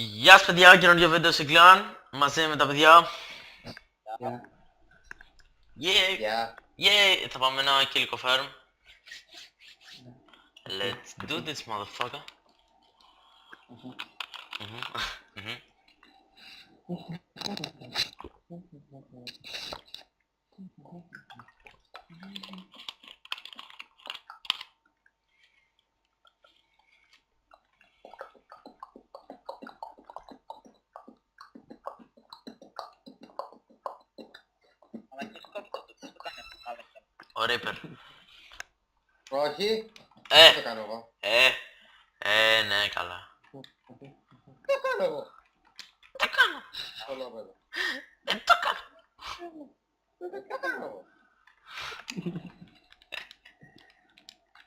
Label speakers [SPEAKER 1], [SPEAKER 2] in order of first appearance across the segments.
[SPEAKER 1] Γεια σας παιδιά, καινούργιο βίντεο σε κλάν, μαζί με τα παιδιά. Yeah, yeah, θα πάμε ένα κυλικό farm. Let's do this motherfucker. Ο Reaper.
[SPEAKER 2] Όχι,
[SPEAKER 1] Ε,
[SPEAKER 2] δεν το κάνω εγώ.
[SPEAKER 1] ναι, καλά.
[SPEAKER 2] Τι κάνω εγώ.
[SPEAKER 1] Τι κάνω,
[SPEAKER 2] Όλο εδώ.
[SPEAKER 1] δεν το κάνω.
[SPEAKER 2] Δεν το κάνω εγώ.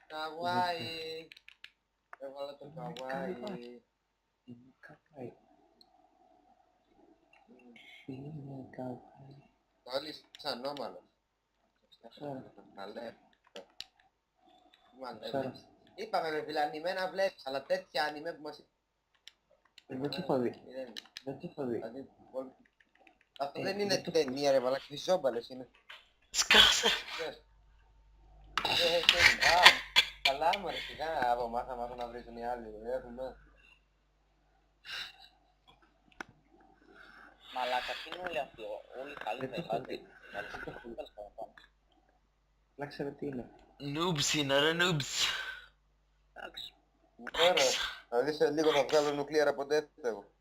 [SPEAKER 2] Καβάι. Έβαλα το καβάι. Όλοι σαν νόμαλος. Καλέ. Είπαμε με φίλε ανημένα βλέπεις, αλλά τέτοια ανημέ που μας...
[SPEAKER 3] Δεν τι έχω δει. Δεν τι έχω δει.
[SPEAKER 2] Αυτό δεν είναι ταινία ρε μαλάκα, φυσόμπαλες είναι.
[SPEAKER 1] Σκάσε.
[SPEAKER 2] Καλά μωρέ, σιγά από μάθαμε να βρίζουν οι άλλοι, έχουμε.
[SPEAKER 4] Μαλάκα, τι είναι όλοι αυτοί, όλοι καλοί θα είχατε.
[SPEAKER 3] Να ξέρω τι είναι.
[SPEAKER 1] Noobs είναι ρε, noobs.
[SPEAKER 4] Εντάξει.
[SPEAKER 2] Τώρα, θα δεις σε λίγο θα βγάλω νουκλίαρα από τέτοιο εγώ.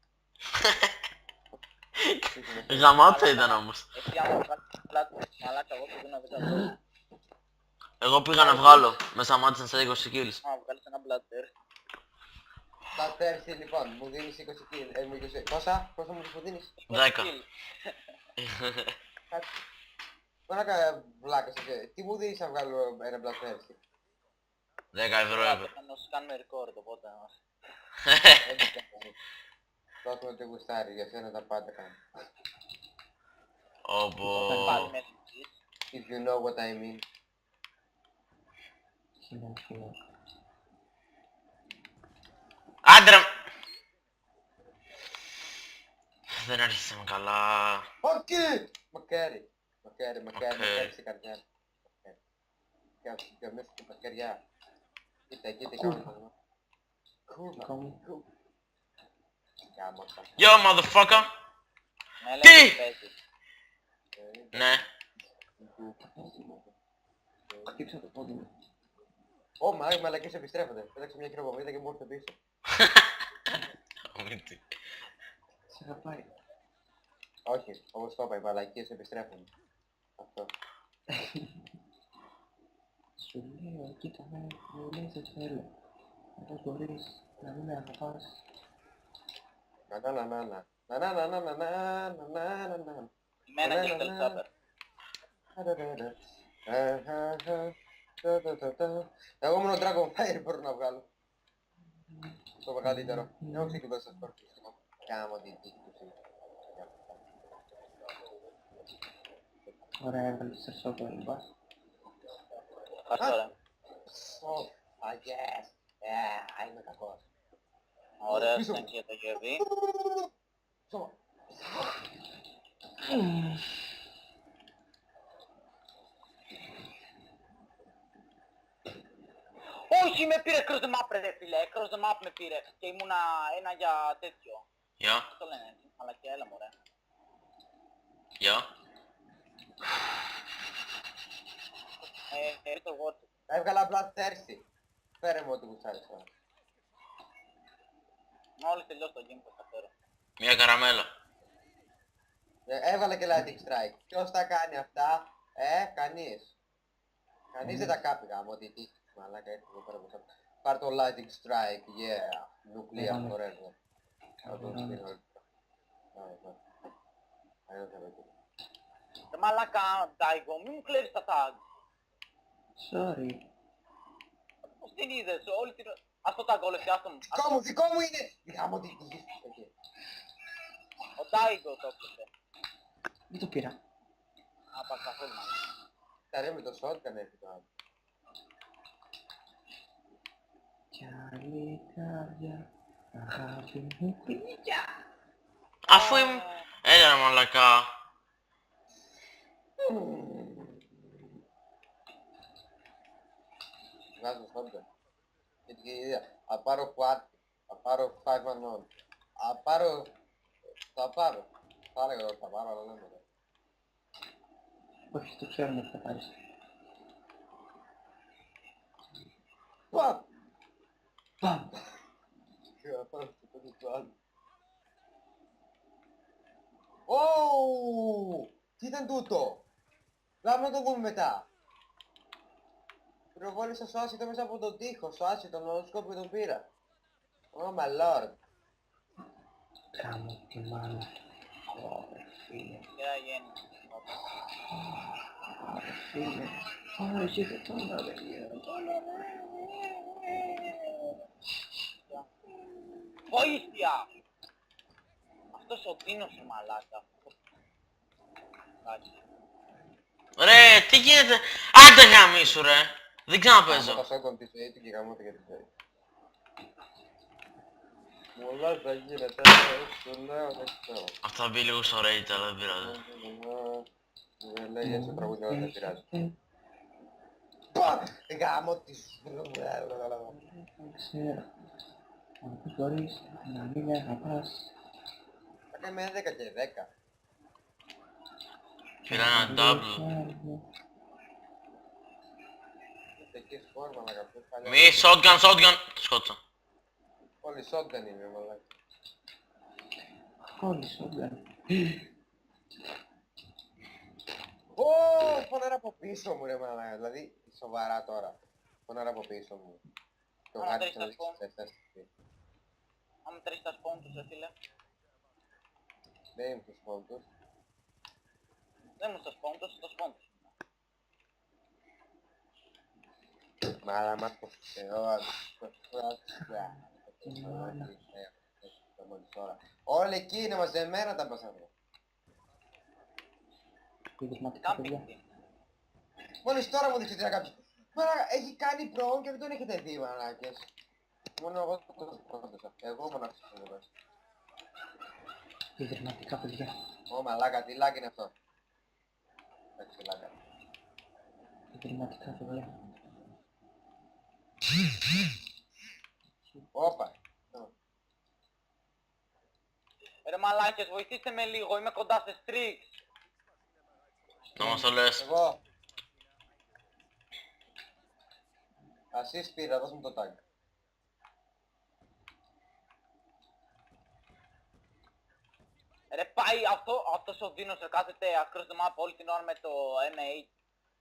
[SPEAKER 1] Γαμάτο θα ήταν όμως.
[SPEAKER 4] Εσύ άμα βγάλεις πλάτη, μαλάκα, εγώ πήγα να βγάλω.
[SPEAKER 1] Εγώ πήγα να βγάλω, με σταμάτησαν σε 20 kills.
[SPEAKER 4] Άμα βγάλεις ένα μπλάτερ.
[SPEAKER 2] Τα τέρσι λοιπόν, μου δίνεις 20 kill, πόσα μου δίνεις?
[SPEAKER 1] 10.
[SPEAKER 2] Τώρα κάνα βλάκας εσύ, τι μου δίνεις να βγάλω ένα μπλα τέρσι?
[SPEAKER 1] 10 ευρώ έπρεπε.
[SPEAKER 4] Να σου κάνουμε record, οπότε μας.
[SPEAKER 2] Δώσουμε ότι γουστάρει, για σένα τα πάντα κάνω.
[SPEAKER 1] Όπο.
[SPEAKER 4] Πάλι μέσα εκεί.
[SPEAKER 2] If you know what I mean.
[SPEAKER 1] Άντρα! Δεν άρχισαμε καλά.
[SPEAKER 2] Όχι! Μακάρι σε καρδιά. Και μέσα στην πακεριά. Κοίτα, τι κάνουμε. Κούρμα.
[SPEAKER 1] Yo motherfucker!
[SPEAKER 4] Με
[SPEAKER 1] Τι!
[SPEAKER 4] έλεγε παίζεις.
[SPEAKER 1] Ναι.
[SPEAKER 3] Χτύψα το πόδι μου.
[SPEAKER 2] Ω, μαλακές επιστρέφονται. Πέταξε μια χειροβομβίδα και μου ήρθε πίσω.
[SPEAKER 3] Σε αγαπάει.
[SPEAKER 2] Όχι, όπως το είπα, οι μαλακίες επιστρέφονται. Αυτό.
[SPEAKER 3] Σου λέω, κοίτα με, μου λες δεν θέλω. Δεν μπορείς να μην με αγαπάς.
[SPEAKER 4] Εμένα και στο Ελσάπερ.
[SPEAKER 2] Εγώ μόνο Dragon Fire μπορώ να βγάλω. Το μεγαλύτερο. Εγώ ξεκινώ στο σκορπίσιμο. Κάμω την τύχη του.
[SPEAKER 3] Ωραία, έβαλες σε σώπα, λιμπάς.
[SPEAKER 4] Ευχαριστώ ρε.
[SPEAKER 2] Yes. Είμαι κακός.
[SPEAKER 4] Ωραία, thanks για το γεύει.
[SPEAKER 2] Σώμα.
[SPEAKER 4] Όχι, με πήρε cross the map ρε φίλε, cross the map με πήρε. Και ήμουνα ένα για τέτοιο.
[SPEAKER 1] Γεια.
[SPEAKER 4] Τι το λένε, αλλά και έλα μωρέ.
[SPEAKER 1] Γεια.
[SPEAKER 4] Το watch.
[SPEAKER 2] Έβγαλα απλά θέρση. Φέρε μου ό,τι γουστάρεις τώρα.
[SPEAKER 4] Μόλις τελειώσει το game θα φέρω.
[SPEAKER 1] Μια καραμέλα.
[SPEAKER 2] Έβαλα και lightning strike. Ποιος τα κάνει αυτά? Κανείς. Κανείς δεν τα κάπει γάμο, τι τύχη. Μαλάκα έρχεται εδώ πέρα μπροστά. Πάρ' το lightning strike, yeah. Νουκλία forever. Θα το στείλω όλη.
[SPEAKER 4] Ρε μαλάκα, Daigo, μη μου κλέβεις τα tag.
[SPEAKER 3] Sorry.
[SPEAKER 4] Πώς την είδες, όλη την... Ας το tag όλο, άστο μου.
[SPEAKER 2] Δικό μου είναι! Γάμο τι τύχη.
[SPEAKER 4] Ο Daigo το έπλησε.
[SPEAKER 3] Δεν το πήρα.
[SPEAKER 4] Απ' καθόλου μάλλον.
[SPEAKER 2] Τα ρε με το shotgun έρθει το άλλο.
[SPEAKER 3] Κι άλλη καρδιά Αγάπη μου πίνια.
[SPEAKER 1] Αφού είμαι... Έλα ρε μαλακά.
[SPEAKER 2] Βγάζω σόντια. Και την idea. Θα πάρω quad. Θα πάρω 5 unknown. Θα πάρω... Θα πάρω. Θα έλεγα ότι θα πάρω, αλλά δεν είναι.
[SPEAKER 3] Όχι, το ξέρουμε τι θα πάρεις.
[SPEAKER 2] Παπ!
[SPEAKER 3] Παμ!
[SPEAKER 2] Και θα πάρω το πέντε του άλλου. Ωου! Τι ήταν τούτο! Λάμε να το δούμε μετά. Πυροβόλησα στο άσυτο μέσα από τον τοίχο, στο άσυτο, τον οροσκόπο και τον πήρα. Oh my lord.
[SPEAKER 3] Κάμω τη μάνα. Ωρε φίλε.
[SPEAKER 4] Κοίτα γέννη.
[SPEAKER 3] Ωρε φίλε. Ωρε εσύ δεν τον ρε.
[SPEAKER 4] Βοήθεια! Αυτός ο Τίνος ο μαλάκα.
[SPEAKER 1] Ρε, τι γίνεται. Άντε γαμίσου ρε. Δεν
[SPEAKER 2] Κάνω τα
[SPEAKER 1] ξαναπαίζω.
[SPEAKER 2] σόκον τη ζωή του και γαμώτα για τη ζωή. Πολλά θα γίνεται, σου λέω, δεν ξέρω.
[SPEAKER 1] Αυτό θα μπει λίγο στο rage, αλλά δεν πειράζει.
[SPEAKER 2] Δεν λέει έτσι τραγούδι, δεν πειράζει. Πα! Γάμο της...
[SPEAKER 3] Δεν ξέρω. Αν μπορείς να μην με αγαπάς.
[SPEAKER 2] Θα κάνουμε 11 και 10.
[SPEAKER 1] Πήρα ένα double.
[SPEAKER 2] Εκεί φόρμα να καπούς παλιά.
[SPEAKER 1] Μη, shotgun. Το σκότωσα.
[SPEAKER 2] Όλοι shotgun είναι, μαλάκα.
[SPEAKER 3] Όλοι σόγκαν.
[SPEAKER 2] Ω, φωνάρα από πίσω μου ρε μαλάκα. Δηλαδή, σοβαρά τώρα. Φωνάρα από πίσω μου. Το
[SPEAKER 4] Άμα
[SPEAKER 2] γάρι
[SPEAKER 4] τρεις
[SPEAKER 2] να
[SPEAKER 4] τα
[SPEAKER 2] δείξεις
[SPEAKER 4] spawn.
[SPEAKER 2] σε αυτή.
[SPEAKER 4] Άμα τρεις τα spawn τους, ρε φίλε.
[SPEAKER 2] Δεν είμαι στους πόντους.
[SPEAKER 4] Δεν μου στο spawn τους, στο spawn τους.
[SPEAKER 2] Μάλα μας πως όλοι εκεί είναι μαζεμένα τα μπασάρια.
[SPEAKER 3] Πειρισματικά παιδιά.
[SPEAKER 4] Κάμπινγκ.
[SPEAKER 2] Μόλις τώρα μου δείξετε κάποιος. Μαλάκα, έχει κάνει πρόν και δεν τον έχετε δει μαλάκες. Μόνο εγώ το πρότεσα. Εγώ μονάχος το πρότεσα.
[SPEAKER 3] Πειρισματικά παιδιά.
[SPEAKER 2] Ω μαλάκα, τι λάκι είναι αυτό. Εντάξει, λάκα.
[SPEAKER 3] Πειρισματικά παιδιά.
[SPEAKER 2] Όπα.
[SPEAKER 4] Ρε μαλάκες, βοηθήστε με λίγο, είμαι κοντά σε στρίξ.
[SPEAKER 1] Να μας το λες.
[SPEAKER 2] Εγώ. Ασίς πήρα, δώσ' μου το tag.
[SPEAKER 4] Ρε πάει αυτός ο Δίνος κάθεται across the map όλη την ώρα με το M8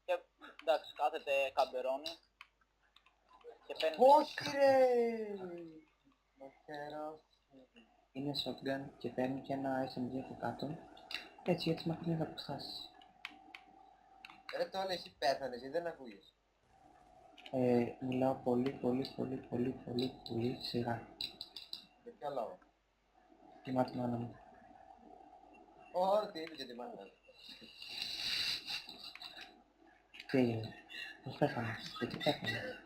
[SPEAKER 4] και εντάξει κάθεται καμπερώνει και παίρνει.
[SPEAKER 2] Όχι ρε. Μαχαίρος.
[SPEAKER 3] Είναι shotgun και παίρνει και ένα SMG από κάτω. Έτσι μακρινές αποστάσεις.
[SPEAKER 2] Ρε τώρα εσύ πέθανες ή δεν ακούγες.
[SPEAKER 3] Μιλάω πολύ σιγά.
[SPEAKER 2] Για ποιο λόγο.
[SPEAKER 3] Κοιμάται η μάνα μου.
[SPEAKER 2] Ω, τι είπε και τη μάνα.
[SPEAKER 3] Τι έγινε. Πώς πέθανες. Γιατί πέθανες.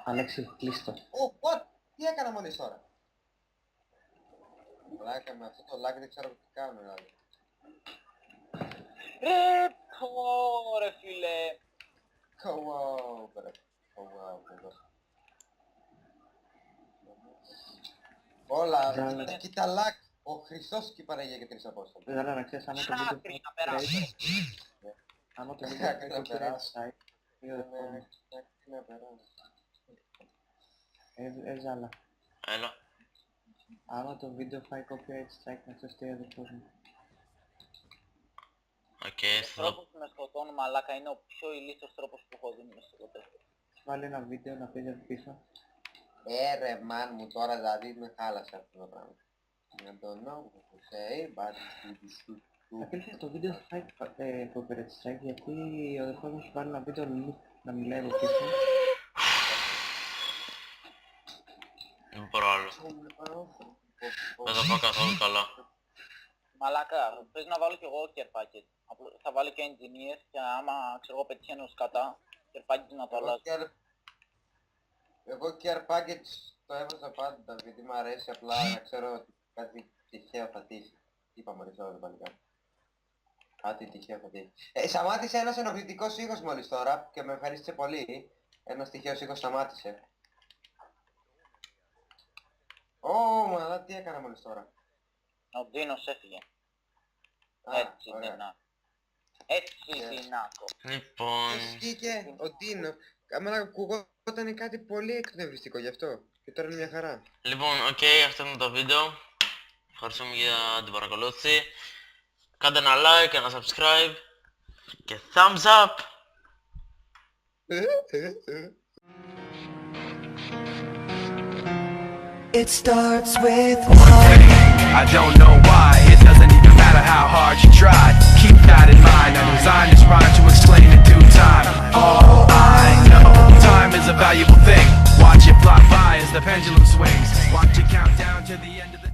[SPEAKER 3] Αλέξη, κλείστο.
[SPEAKER 2] Ω, what, τι έκανα μόλις τώρα. Λάκα με αυτό το λάκι δεν ξέρω τι κάνω δηλαδή.
[SPEAKER 4] Ρε ρε φίλε.
[SPEAKER 2] Wow, μπρε. Wow, παιδός. Όλα,
[SPEAKER 3] Ζάλα.
[SPEAKER 2] κοίτα λάκ. Ο Χριστός και η Παναγία και τρεις Απόστολοι.
[SPEAKER 3] Βέβαια να ξέρεις, άμα το
[SPEAKER 4] Άκρη
[SPEAKER 3] βίντεο
[SPEAKER 4] να περάσει.
[SPEAKER 3] άμα το βίντεο
[SPEAKER 2] Άκρη να
[SPEAKER 3] έχει
[SPEAKER 2] περάσει.
[SPEAKER 3] copyright strike,
[SPEAKER 2] Τι να περάσει.
[SPEAKER 3] Ζάλα.
[SPEAKER 1] Έλα.
[SPEAKER 3] Άμα το βίντεο φάει copyright strike, να ξέρεις τι έδωχος μου.
[SPEAKER 1] Οκ,
[SPEAKER 4] Ο
[SPEAKER 1] θα δω.
[SPEAKER 4] τρόπος που με σκοτώνουν μαλάκα είναι ο πιο ηλίθιος τρόπος που έχω δει μέσα ποτέ.
[SPEAKER 3] Βάλε ένα βίντεο να παίζει από πίσω.
[SPEAKER 2] Ρε μάν μου τώρα δηλαδή με χάλασε αυτό το πράγμα. I don't know what to say, but you should do.
[SPEAKER 3] Απέλθει το βίντεο θα φάει copyright strike γιατί ο αδερφός μου έχει βάλει ένα βίντεο να μιλάει από πίσω.
[SPEAKER 1] Δεν μπορώ άλλο. Δεν θα πάω καθόλου καλά.
[SPEAKER 4] Μαλάκα, πες να βάλω κι εγώ care package. Θα βάλω και engineers και άμα ξέρω εγώ πετυχαίνω σκατά, care package να το αλλάζω.
[SPEAKER 2] Εγώ care package το έβαζα πάντα γιατί μου αρέσει απλά να ξέρω ότι κάτι τυχαίο θα τύχει. Είπα μόλις τώρα δεν παλικά. Κάτι τυχαίο θα τύχει. Σταμάτησε ένας ενοχλητικός ήχος μόλις τώρα και με ευχαρίστησε πολύ. Ένας τυχαίος ήχος σταμάτησε. Μα τι έκανα μόλις τώρα.
[SPEAKER 4] Ο Ντίνος έφυγε.
[SPEAKER 2] Α,
[SPEAKER 4] Έτσι
[SPEAKER 2] ωραία.
[SPEAKER 4] δυνάκο. Έτσι
[SPEAKER 2] Yes.
[SPEAKER 4] δυνάκο.
[SPEAKER 1] Λοιπόν,
[SPEAKER 2] Βγήκε ο Ντίνο. Αμένα ακουγόταν κάτι πολύ εκνευριστικό γι' αυτό. Και τώρα είναι μια χαρά.
[SPEAKER 1] λοιπόν, οκ, αυτό είναι το βίντεο. Ευχαριστούμε για την παρακολούθηση. Κάντε ένα like, ένα subscribe και thumbs up!
[SPEAKER 5] It starts with one.
[SPEAKER 6] I don't know why, it doesn't even matter how hard you try. Keep that in mind, I designed this rhyme to explain in due time. All I know, time is a valuable thing. Watch it fly by as the pendulum swings. Watch it count down to the end of the